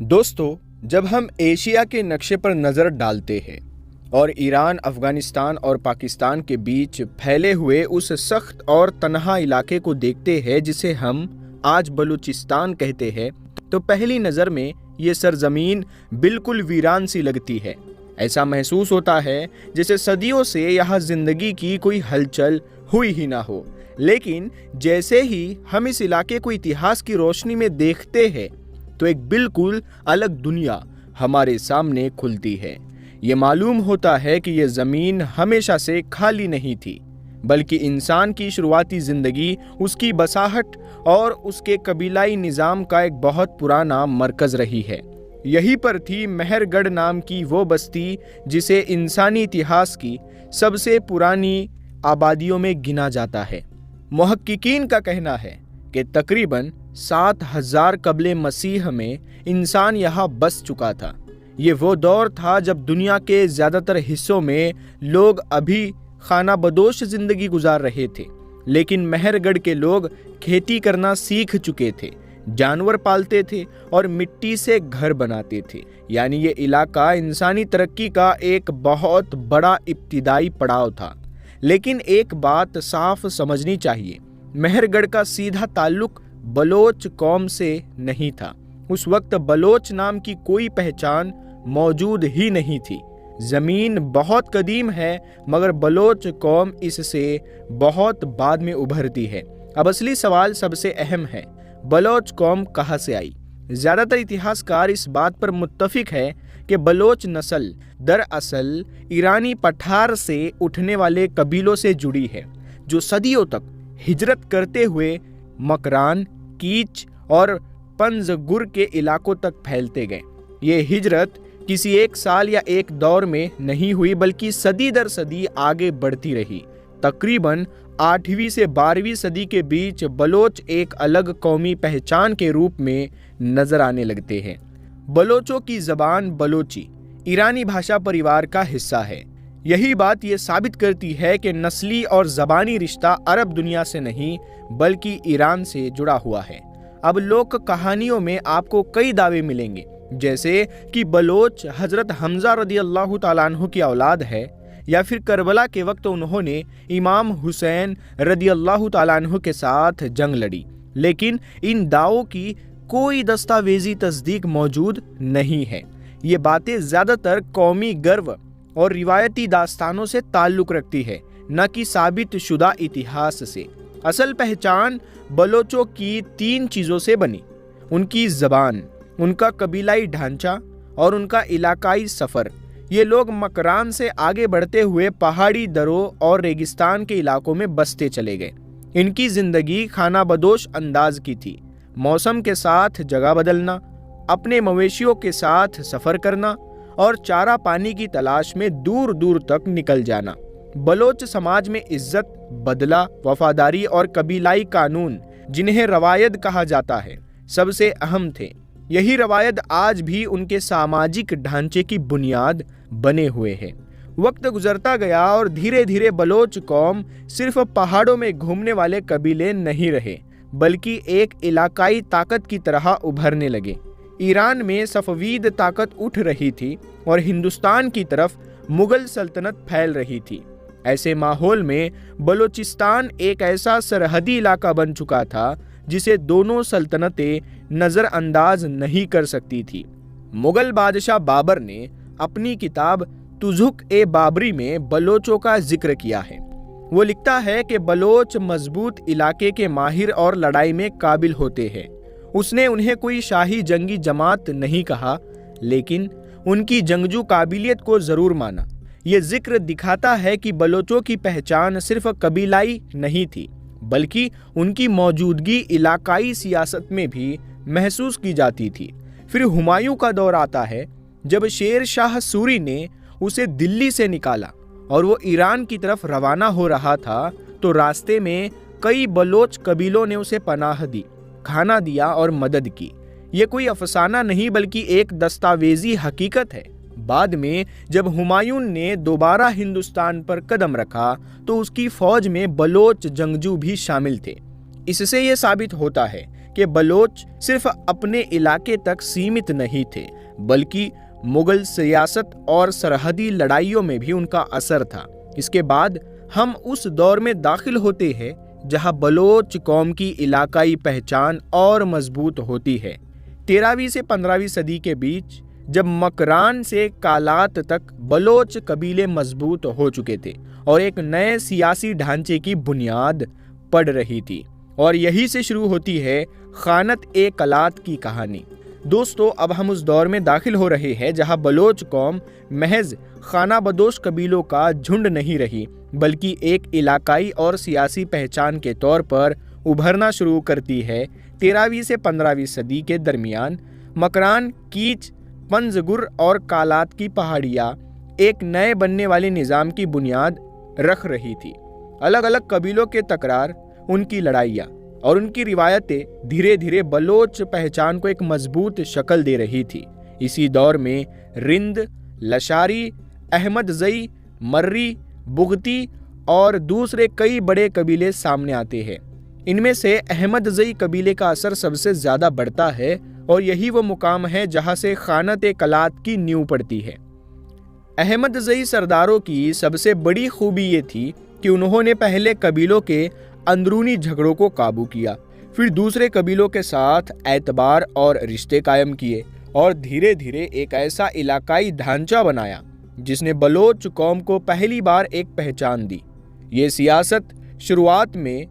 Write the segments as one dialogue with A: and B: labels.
A: दोस्तों, जब हम एशिया के नक्शे पर नज़र डालते हैं और ईरान, अफ़गानिस्तान और पाकिस्तान के बीच फैले हुए उस सख्त और तन्हा इलाके को देखते हैं जिसे हम आज बलूचिस्तान कहते हैं, तो पहली नज़र में ये सरजमीन बिल्कुल वीरान सी लगती है। ऐसा महसूस होता है जैसे सदियों से यहाँ ज़िंदगी की कोई हलचल हुई ही ना हो। लेकिन जैसे ही हम इस इलाके को इतिहास की रोशनी में देखते हैं तो एक बिल्कुल अलग दुनिया हमारे सामने खुलती है। ये मालूम होता है कि ये ज़मीन हमेशा से खाली नहीं थी, बल्कि इंसान की शुरुआती ज़िंदगी, उसकी बसाहट और उसके कबीलाई निज़ाम का एक बहुत पुराना मरकज़ रही है। यहीं पर थी मेहरगढ़ नाम की वो बस्ती जिसे इंसानी इतिहास की सबसे पुरानी आबादियों में गिना जाता है। मुहक्किकीन का कहना है कि तकरीबन 7000 कबले मसीह में इंसान यहाँ बस चुका था। ये वो दौर था जब दुनिया के ज़्यादातर हिस्सों में लोग अभी खाना बदोश ज़िंदगी गुजार रहे थे, लेकिन मेहरगढ़ के लोग खेती करना सीख चुके थे, जानवर पालते थे और मिट्टी से घर बनाते थे। यानी ये इलाका इंसानी तरक्की का एक बहुत बड़ा इब्तिदाई पड़ाव था। लेकिन एक बात साफ समझनी चाहिए, मेहरगढ़ का सीधा ताल्लुक बलोच कौम से नहीं था। उस वक्त बलोच नाम की कोई पहचान मौजूद ही नहीं थी। ज़मीन बहुत कदीम है, मगर बलोच कौम इससे बहुत बाद में उभरती है। अब असली सवाल सबसे अहम है, बलोच कौम कहाँ से आई? ज़्यादातर इतिहासकार इस बात पर मुत्तफिक है कि बलोच नस्ल दरअसल ईरानी पठार से उठने वाले कबीलों से जुड़ी है, जो सदियों तक हिजरत करते हुए मकरान, कीच और पंजगुर के इलाकों तक फैलते गए। ये हिजरत किसी एक साल या एक दौर में नहीं हुई, बल्कि सदी दर सदी आगे बढ़ती रही। तकरीबन 8वीं से 12वीं सदी के बीच बलोच एक अलग कौमी पहचान के रूप में नजर आने लगते हैं। बलोचों की ज़बान बलोची ईरानी भाषा परिवार का हिस्सा है। यही बात ये साबित करती है कि नस्ली और ज़बानी रिश्ता अरब दुनिया से नहीं बल्कि ईरान से जुड़ा हुआ है। अब लोक कहानियों में आपको कई दावे मिलेंगे, जैसे कि बलोच हज़रत हमज़ा रदी अल्लाह तआला अन्हु की औलाद है, या फिर करबला के वक्त उन्होंने इमाम हुसैन रदी अल्लाह तआला अन्हु के साथ जंग लड़ी। लेकिन इन दावों की कोई दस्तावेजी तस्दीक मौजूद नहीं है। ये बातें ज़्यादातर कौमी गर्व और रिवायती दास्तानों से ताल्लुक़ रखती है, न कि साबित शुदा इतिहास से। असल पहचान बलोचों की 3 चीज़ों से बनी: उनकी ज़बान, उनका कबीलाई ढांचा और उनका इलाकाई सफ़र। ये लोग मकरान से आगे बढ़ते हुए पहाड़ी दरों और रेगिस्तान के इलाकों में बसते चले गए। इनकी ज़िंदगी खाना बदोश अंदाज की थी। मौसम के साथ जगह बदलना, अपने मवेशियों के साथ सफ़र करना और चारा पानी की तलाश में दूर दूर तक निकल जाना। बलोच समाज में इज्जत, बदला, वफादारी और कबीलाई कानून, जिन्हें रवायत कहा जाता है, सबसे अहम थे। यही रवायत आज भी उनके सामाजिक ढांचे की बुनियाद बने हुए है। वक्त गुजरता गया और धीरे धीरे बलोच कौम सिर्फ पहाड़ों में घूमने वाले कबीले नहीं रहे, बल्कि एक इलाकाई ताकत की तरह उभरने लगे। ईरान में सफ़वीद ताकत उठ रही थी और हिंदुस्तान की तरफ मुग़ल सल्तनत फैल रही थी। ऐसे माहौल में बलूचिस्तान एक ऐसा सरहदी इलाका बन चुका था जिसे दोनों सल्तनतें नज़रअंदाज नहीं कर सकती थी। मुग़ल बादशाह बाबर ने अपनी किताब तुज़ुक-ए-बाबरी में बलोचों का जिक्र किया है। वो लिखता है कि बलोच मजबूत इलाके के माहिर और लड़ाई में काबिल होते हैं। उसने उन्हें कोई शाही जंगी जमात नहीं कहा, लेकिन उनकी जंगजू काबिलियत को ज़रूर माना। ये जिक्र दिखाता है कि बलोचों की पहचान सिर्फ कबीलाई नहीं थी, बल्कि उनकी मौजूदगी इलाकाई सियासत में भी महसूस की जाती थी। फिर हुमायूं का दौर आता है, जब शेर शाह सूरी ने उसे दिल्ली से निकाला और वो ईरान की तरफ रवाना हो रहा था, तो रास्ते में कई बलोच कबीलों ने उसे पनाह दी, खाना दिया और मदद की। ये कोई अफसाना नहीं बल्कि एक दस्तावेजी हकीकत है। बाद में जब हुमायूं ने दोबारा हिंदुस्तान पर कदम रखा तो उसकी फौज में बलोच जंगजू भी शामिल थे। इससे ये साबित होता है कि बलोच सिर्फ अपने इलाके तक सीमित नहीं थे, बल्कि मुगल सियासत और सरहदी लड़ाइयों में भी उनका असर था। इसके बाद हम उस दौर में दाखिल होते हैं जहां बलोच कौम की इलाकाई पहचान और मजबूत होती है। 13वीं से 15वीं सदी के बीच जब मकरान से कालात तक बलोच कबीले मजबूत हो चुके थे और एक नए सियासी ढांचे की बुनियाद पड़ रही थी, और यही से शुरू होती है खानत-ए-कलात की कहानी। दोस्तों, अब हम उस दौर में दाखिल हो रहे हैं जहां बलोच कौम महज खानाबदोश कबीलों का झुंड नहीं रही, बल्कि एक इलाकाई और सियासी पहचान के तौर पर उभरना शुरू करती है। 13वीं से 15वीं सदी के दरमियान मकरान, कीच, पंजगुर और कालात की पहाड़ियाँ एक नए बनने वाले निज़ाम की बुनियाद रख रही थी। अलग अलग कबीलों के तकरार, उनकी लड़ाइयाँ और उनकी रिवायतें धीरे धीरे बलोच पहचान को एक मजबूत शक्ल दे रही थी। इसी दौर में रिंद, लशारी, अहमदजई, मर्री, बुगती और दूसरे कई बड़े कबीले सामने आते हैं। इनमें से अहमदजई कबीले का असर सबसे ज़्यादा बढ़ता है और यही वो मुकाम है जहाँ से खानत-ए-कलात की नींव पड़ती है। अहमदजई सरदारों की सबसे बड़ी खूबी ये थी कि उन्होंने पहले कबीलों के अंदरूनी झगड़ों को काबू किया, फिर दूसरे कबीलों के साथ एतबार और रिश्ते कायम किए और धीरे धीरे एक ऐसा इलाकाई ढांचा बनाया जिसने बलोच कौम को पहली बार एक पहचान दी। ये सियासत शुरुआत में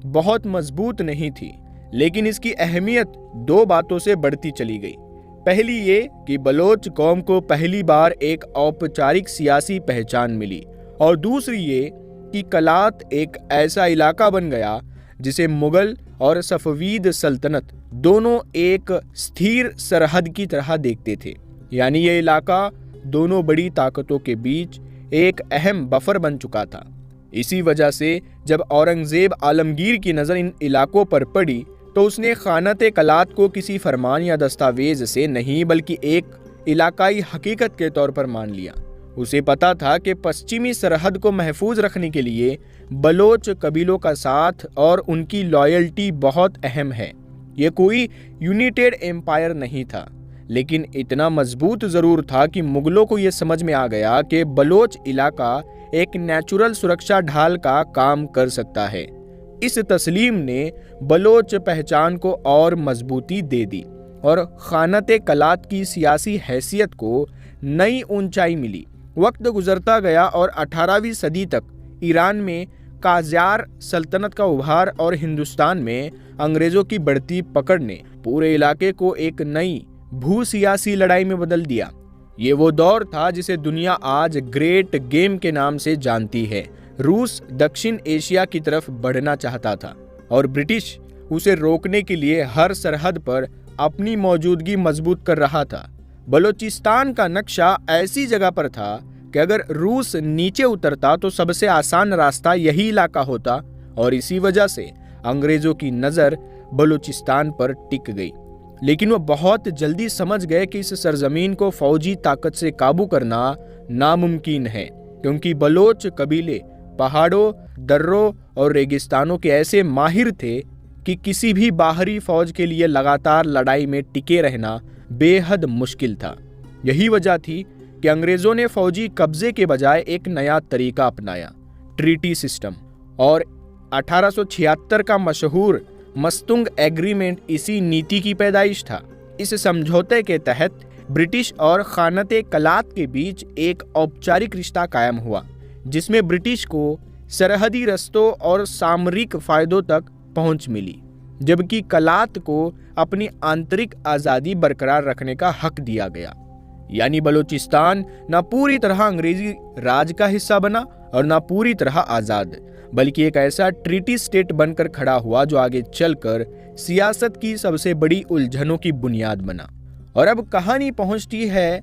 A: बहुत मजबूत नहीं थी, लेकिन इसकी अहमियत दो बातों से बढ़ती चली गई। पहली ये कि बलोच कौम को पहली बार एक औपचारिक सियासी पहचान मिली, और दूसरी ये कि कलात एक ऐसा इलाका बन गया जिसे मुगल और सफवीद सल्तनत दोनों एक स्थिर सरहद की तरह देखते थे। यानी ये इलाका दोनों बड़ी ताकतों के बीच एक अहम बफर बन चुका था। इसी वजह से जब औरंगजेब आलमगीर की नज़र इन इलाकों पर पड़ी तो उसने खानत-ए-कलात को किसी फरमान या दस्तावेज से नहीं, बल्कि एक इलाकाई हकीकत के तौर पर मान लिया। उसे पता था कि पश्चिमी सरहद को महफूज रखने के लिए बलोच कबीलों का साथ और उनकी लॉयल्टी बहुत अहम है। ये कोई यूनाइटेड एम्पायर नहीं था, लेकिन इतना मजबूत ज़रूर था कि मुगलों को ये समझ में आ गया कि बलोच इलाका एक नेचुरल सुरक्षा ढाल का काम कर सकता है। इस तस्लीम ने बलोच पहचान को और मजबूती दे दी और खानत-ए-कलात की सियासी हैसियत को नई ऊंचाई मिली। वक्त गुजरता गया और 18वीं सदी तक ईरान में काज़ार सल्तनत का उभार और हिंदुस्तान में अंग्रेज़ों की बढ़ती पकड़ ने पूरे इलाके को एक नई भू-सियासी लड़ाई में बदल दिया। ये वो दौर था जिसे दुनिया आज ग्रेट गेम के नाम से जानती है। रूस दक्षिण एशिया की तरफ बढ़ना चाहता था और ब्रिटिश उसे रोकने के लिए हर सरहद पर अपनी मौजूदगी मजबूत कर रहा था। बलोचिस्तान का नक्शा ऐसी जगह पर था कि अगर रूस नीचे उतरता तो सबसे आसान रास्ता यही इलाका होता, और इसी वजह से अंग्रेजों की नज़र बलूचिस्तान पर टिक गई। लेकिन वो बहुत जल्दी समझ गए कि इस सरजमीन को फौजी ताकत से काबू करना नामुमकिन है, क्योंकि बलोच कबीले पहाड़ों, दर्रों और रेगिस्तानों के ऐसे माहिर थे कि किसी भी बाहरी फौज के लिए लगातार लड़ाई में टिके रहना बेहद मुश्किल था। यही वजह थी कि अंग्रेज़ों ने फौजी कब्जे के बजाय एक नया तरीका अपनाया, ट्रीटी सिस्टम, और 1876 का मशहूर मस्तुंग एग्रीमेंट इसी नीति की पैदाइश था। इस समझौते के तहत ब्रिटिश और खानत-ए-कलात के बीच एक औपचारिक रिश्ता कायम हुआ, जिसमें ब्रिटिश को सरहदी रस्तों और सामरिक फायदों तक पहुंच मिली, जबकि कलात को अपनी आंतरिक आज़ादी बरकरार रखने का हक दिया गया। यानी बलूचिस्तान न पूरी तरह अंग्रेजी राज का हिस्सा बना और न पूरी तरह आज़ाद, बल्कि एक ऐसा ट्रीटी स्टेट बनकर खड़ा हुआ जो आगे चलकर सियासत की सबसे बड़ी उलझनों की बुनियाद बना। और अब कहानी पहुंचती है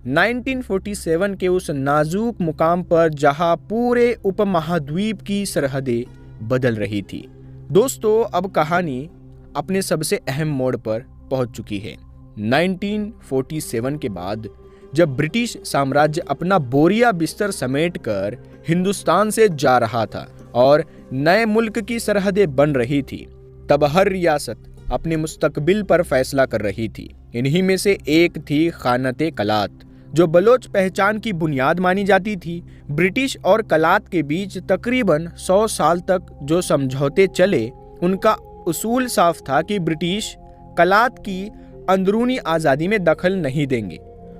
A: 1947 के उस नाजुक मुकाम पर जहां पूरे उपमहाद्वीप की सरहदें बदल रही थी। दोस्तों, अब कहानी अपने सबसे अहम मोड़ पर पहुंच चुकी है। 1947 के बाद जब ब्रिटिश साम्राज्य अपना बोरिया बिस्तर समेटकर हिंदुस्तान से जा रहा था और नए मुल्क की सरहदें बन रही थी, तब हर रियासत अपने मुस्तकबिल पर फैसला कर रही थी। इन्हीं में से एक थी खानते कलात, जो बलोच पहचान की बुनियाद मानी जाती थी। ब्रिटिश और कलात के बीच तकरीबन 100 साल तक जो समझौते चले, उनका उसूल साफ था कि ब्रिटिश कलात की अंदरूनी आज़ादी में दखल नहीं देंगे।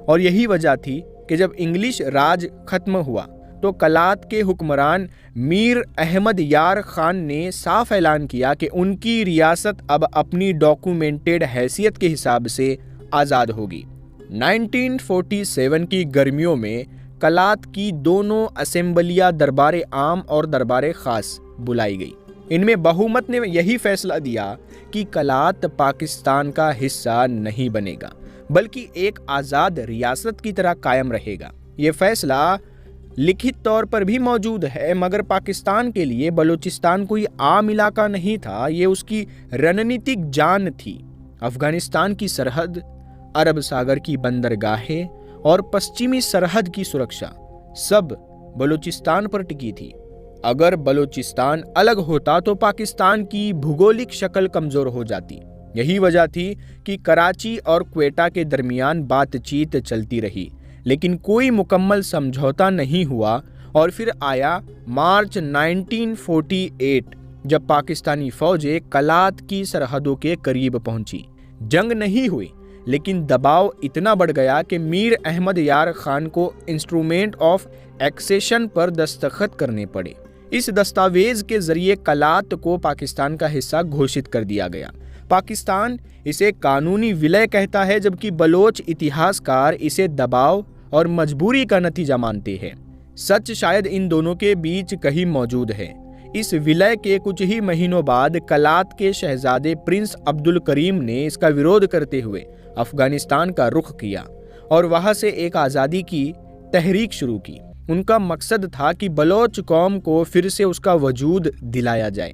A: और यही वजह थी कि जब इंग्लिश राज खत्म हुआ तो कलात के हुक्मरान मीर अहमद यार खान ने साफ ऐलान किया कि उनकी रियासत अब अपनी डॉक्यूमेंटेड हैसियत के हिसाब से आज़ाद होगी। 1947 की गर्मियों में कलात की दोनों असेंबलियां दरबार आम और दरबार खास बुलाई गई। इनमें बहुमत ने यही फैसला दिया कि कलात पाकिस्तान का हिस्सा नहीं बनेगा, बल्कि एक आज़ाद रियासत की तरह कायम रहेगा। ये फैसला लिखित तौर पर भी मौजूद है, मगर पाकिस्तान के लिए बलूचिस्तान कोई आम इलाका नहीं था, ये उसकी रणनीतिक जान थी। अफगानिस्तान की सरहद, अरब सागर की बंदरगाहें और पश्चिमी सरहद की सुरक्षा सब बलूचिस्तान पर टिकी थी। अगर बलूचिस्तान अलग होता तो पाकिस्तान की भूगोलिक शक्ल कमजोर हो जाती। यही वजह थी कि कराची और क्वेटा के दरमियान बातचीत चलती रही, लेकिन कोई मुकम्मल समझौता नहीं हुआ। और फिर आया मार्च 1948, जब पाकिस्तानी फौजें कलात की सरहदों के करीब पहुंची। जंग नहीं हुई, लेकिन दबाव इतना बढ़ गया कि मीर अहमद यार खान को इंस्ट्रूमेंट ऑफ एक्सेशन पर दस्तखत करने पड़े। इस दस्तावेज के जरिए कलात को पाकिस्तान का हिस्सा घोषित कर दिया गया। पाकिस्तान इसे कानूनी विलय कहता है, जबकि बलोच इतिहासकार इसे दबाव और मजबूरी का नतीजा मानते हैं। सच शायद इन दोनों के बीच कहीं मौजूद है। इस विलय के कुछ ही महीनों बाद कलात के शहजादे प्रिंस अब्दुल करीम ने इसका विरोध करते हुए अफगानिस्तान का रुख किया और वहां से एक आज़ादी की तहरीक शुरू की। उनका मकसद था कि बलोच कौम को फिर से उसका वजूद दिलाया जाए,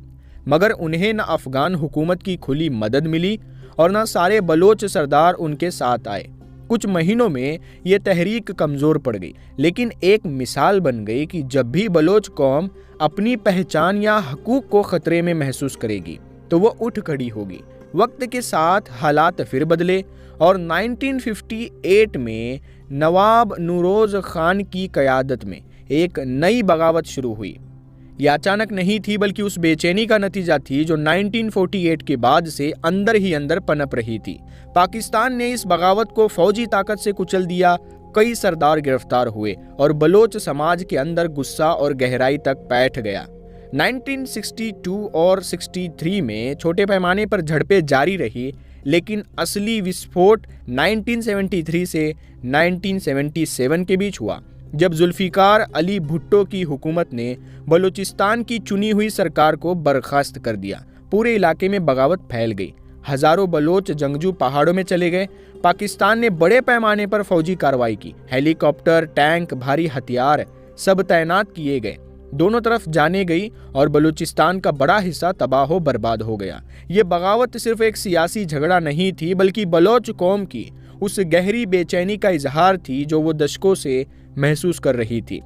A: मगर उन्हें न अफगान हुकूमत की खुली मदद मिली और न सारे बलोच सरदार उनके साथ आए। कुछ महीनों में ये तहरीक कमज़ोर पड़ गई, लेकिन एक मिसाल बन गई कि जब भी बलोच कौम अपनी पहचान या हकूक़ को ख़तरे में महसूस करेगी तो वो उठ खड़ी होगी। वक्त के साथ हालात फिर बदले और 1958 में नवाब नूरोज़ खान की क़यादत में एक नई बगावत शुरू हुई। यह अचानक नहीं थी, बल्कि उस बेचैनी का नतीजा थी जो 1948 के बाद से अंदर ही अंदर पनप रही थी। पाकिस्तान ने इस बगावत को फौजी ताकत से कुचल दिया। कई सरदार गिरफ्तार हुए और बलोच समाज के अंदर गुस्सा और गहराई तक बैठ गया। 1962 और 63 में छोटे पैमाने पर झड़पें जारी रही, लेकिन असली विस्फोट 1973 से 1977 के बीच हुआ, जब जुल्फिकार अली भुट्टो की हुकूमत ने बलूचिस्तान की चुनी हुई सरकार को बर्खास्त कर दिया। पूरे इलाके में बगावत फैल गई। हजारों बलोच जंगजू पहाड़ों में चले गए। पाकिस्तान ने बड़े पैमाने पर फौजी कार्रवाई की। हेलीकॉप्टर, टैंक, भारी हथियार सब तैनात किए गए। दोनों तरफ जाने गई और बलूचिस्तान का बड़ा हिस्सा तबाह बर्बाद हो गया। ये बगावत सिर्फ एक सियासी झगड़ा नहीं थी, बल्कि बलोच कौम की उस गहरी बेचैनी का इजहार थी जो वो दशकों से महसूस कर रही थी।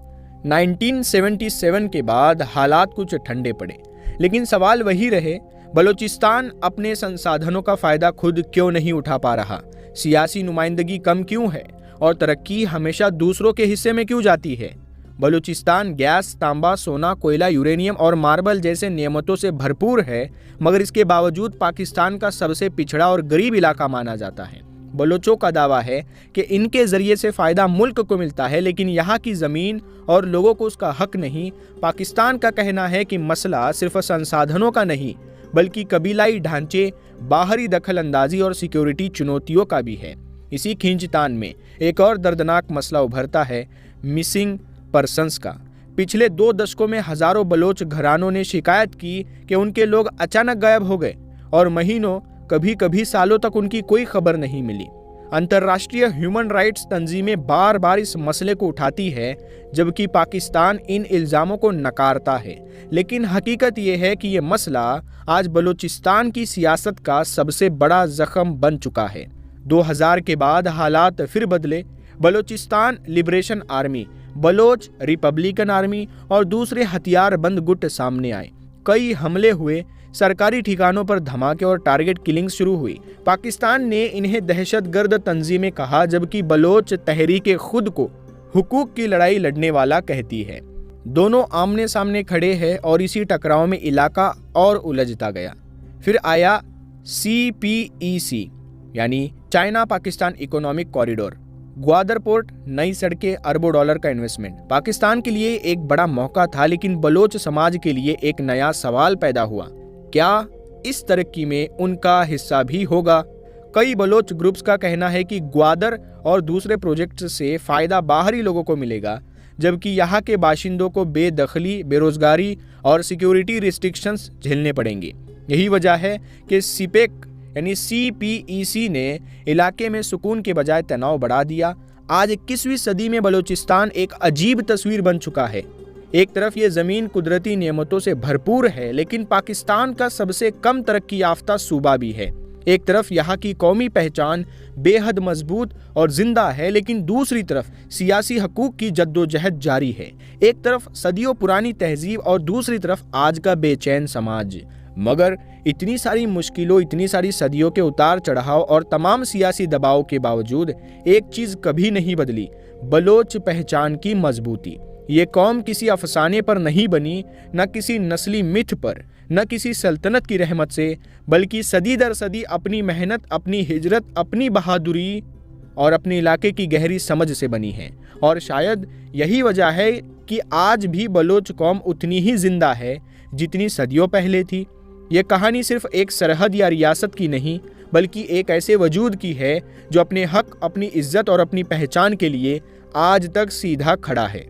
A: 1977 के बाद हालात कुछ ठंडे पड़े, लेकिन सवाल वही रहे, बलूचिस्तान अपने संसाधनों का फायदा खुद क्यों नहीं उठा पा रहा? सियासी नुमाइंदगी कम क्यों है और तरक्की हमेशा दूसरों के हिस्से में क्यों जाती है? बलूचिस्तान गैस, तांबा, सोना, कोयला, यूरेनियम और मार्बल जैसे नियमतों से भरपूर है, मगर इसके बावजूद पाकिस्तान का सबसे पिछड़ा और गरीब इलाका माना जाता है। बलोचों का दावा है कि इनके जरिए से फ़ायदा मुल्क को मिलता है, लेकिन यहाँ की ज़मीन और लोगों को उसका हक नहीं। पाकिस्तान का कहना है कि मसला सिर्फ संसाधनों का नहीं, बल्कि कबीलाई ढांचे, बाहरी दखल अंदाजी और सिक्योरिटी चुनौतियों का भी है। इसी खींचतान में एक और दर्दनाक मसला उभरता है, मिसिंग पर्सन्स का। पिछले 2 दशकों में हज़ारों बलोच घरानों ने शिकायत की कि उनके लोग अचानक गायब हो गए और महीनों, कभी कभी सालों तक उनकी कोई खबर नहीं मिली। अंतर्राष्ट्रीय ह्यूमन राइट्स तंजीमें बार बार इस मसले को उठाती है, जबकि पाकिस्तान इन इल्ज़ामों को नकारता है। लेकिन हकीकत यह है कि ये मसला आज बलूचिस्तान की सियासत का सबसे बड़ा जख्म बन चुका है। 2000 के बाद हालात फिर बदले। Balochistan Liberation Army, Baloch Republican Army और दूसरे हथियारबंद गुट सामने आए। कई हमले हुए, सरकारी ठिकानों पर धमाके और टारगेट किलिंग शुरू हुई। पाकिस्तान ने इन्हें दहशतगर्द तंजीमें कहा, जबकि बलोच तहरीक खुद को हुकूक की लड़ाई लड़ने वाला कहती है। दोनों आमने सामने खड़े हैं और इसी टकराव में इलाका और उलझता गया। फिर आया CPEC यानी China Pakistan economic corridor. Gwadar port, नई सड़कें, अरबों डॉलर का इन्वेस्टमेंट। पाकिस्तान के लिए एक बड़ा मौका था, लेकिन बलोच समाज के लिए एक नया सवाल पैदा हुआ, क्या इस तरक्की में उनका हिस्सा भी होगा? कई बलोच ग्रुप्स का कहना है कि ग्वादर और दूसरे प्रोजेक्ट से फायदा बाहरी लोगों को मिलेगा, जबकि यहाँ के बाशिंदों को बेदखली, बेरोजगारी और सिक्योरिटी रिस्ट्रिक्शंस झेलने पड़ेंगे। यही वजह है कि सीपेक यानी CPEC ने इलाके में सुकून के बजाय तनाव बढ़ा दिया। आज 21वीं सदी में बलूचिस्तान एक अजीब तस्वीर बन चुका है। एक तरफ ये जमीन कुदरती नेमतों से भरपूर है, लेकिन पाकिस्तान का सबसे कम तरक्की याफ्ता सूबा भी है। एक तरफ यहाँ की कौमी पहचान बेहद मजबूत और जिंदा है, लेकिन दूसरी तरफ सियासी हकूक की जद्दोजहद जारी है। एक तरफ सदियों पुरानी तहजीब और दूसरी तरफ आज का बेचैन समाज। मगर इतनी सारी मुश्किलों, इतनी सारी सदियों के उतार चढ़ाव और तमाम सियासी दबाव के बावजूद एक चीज कभी नहीं बदली, बलोच पहचान की मजबूती। ये कौम किसी अफसाने पर नहीं बनी, न किसी नस्ली मिथ पर, न किसी सल्तनत की रहमत से, बल्कि सदी दर सदी अपनी मेहनत, अपनी हिजरत, अपनी बहादुरी और अपने इलाके की गहरी समझ से बनी है। और शायद यही वजह है कि आज भी बलोच कौम उतनी ही जिंदा है जितनी सदियों पहले थी। ये कहानी सिर्फ एक सरहद या रियासत की नहीं, बल्कि एक ऐसे वजूद की है जो अपने हक, अपनी इज्जत और अपनी पहचान के लिए आज तक सीधा खड़ा है।